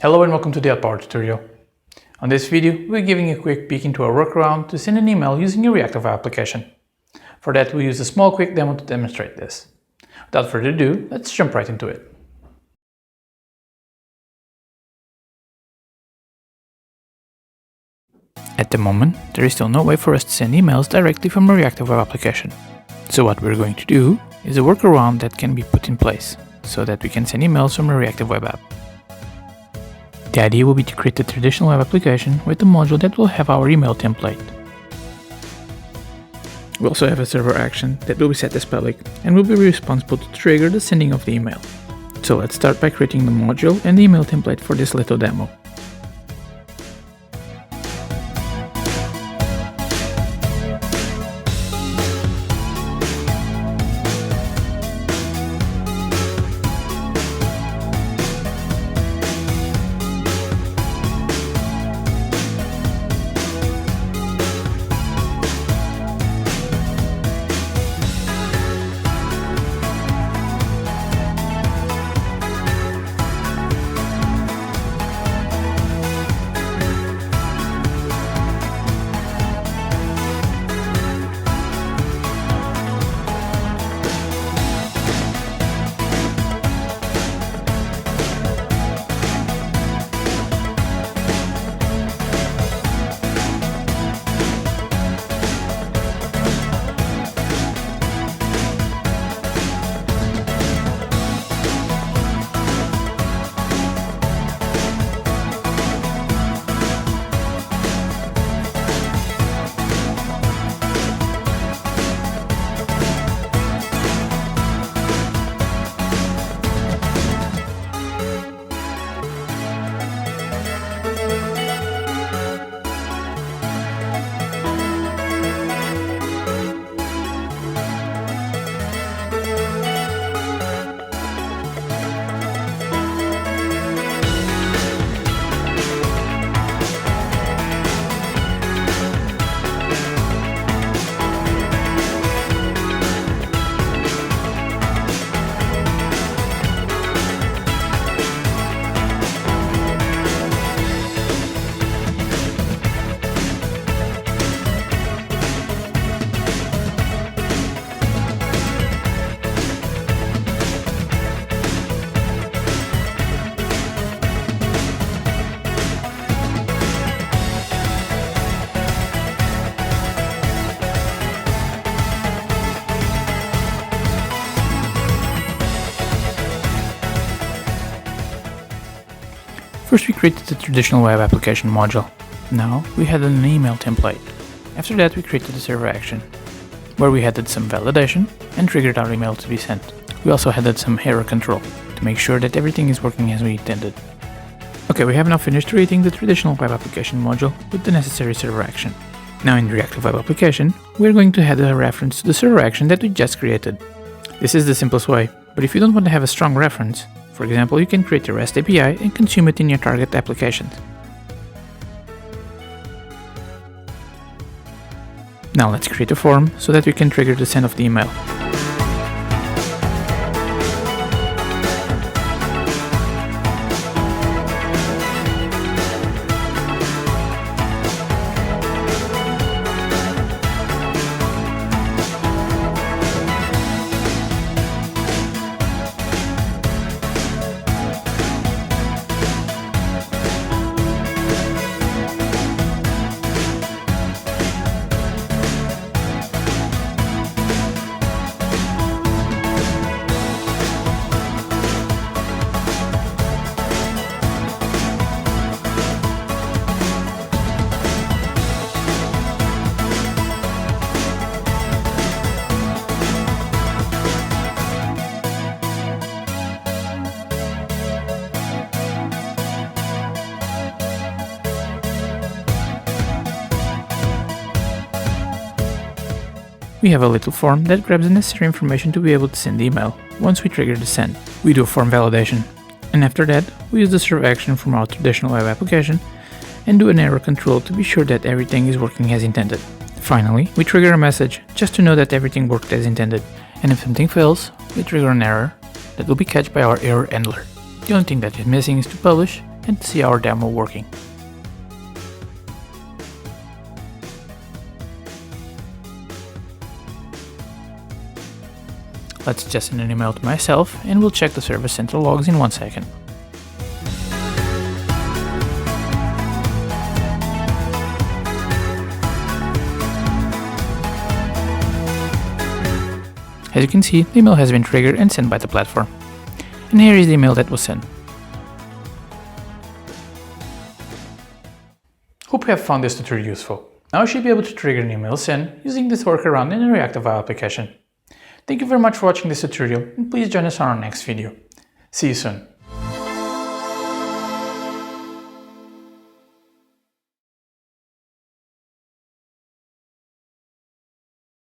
Hello and welcome to the OutPower tutorial. On this video, we're giving a quick peek into a workaround to send an email using a Reactive application. For that, we use a small quick demo to demonstrate this. Without further ado, let's jump right into it. At the moment, there is still no way for us to send emails directly from a Reactive web application. So what we're going to do is a workaround that can be put in place so that we can send emails from a Reactive web app. The idea will be to create a traditional web application with a module that will have our email template. We also have a server action that will be set as public and will be responsible to trigger the sending of the email. So let's start by creating the module and the email template for this little demo. First, we created the traditional web application module. Now, we added an email template. After that, we created the server action, where we added some validation and triggered our email to be sent. We also added some error control to make sure that everything is working as we intended. Okay, we have now finished creating the traditional web application module with the necessary server action. Now in the Reactive web application, we're going to add a reference to the server action that we just created. This is the simplest way, but if you don't want to have a strong reference, for example, you can create a REST API and consume it in your target applications. Now let's create a form so that we can trigger the send of the email. We have a little form that grabs the necessary information to be able to send the email. Once we trigger the send, we do a form validation, and after that, we use the server action from our traditional web application and do an error control to be sure that everything is working as intended. Finally, we trigger a message just to know that everything worked as intended, and if something fails, we trigger an error that will be catched by our error handler. The only thing that is missing is to publish and see our demo working. Let's just send an email to myself and we'll check the Service Center logs in 1 second. As you can see, the email has been triggered and sent by the platform. And here is the email that was sent. Hope you have found this tutorial useful. Now you should be able to trigger an email send using this workaround in a Reactive application. Thank you very much for watching this tutorial, and please join us on our next video. See you soon.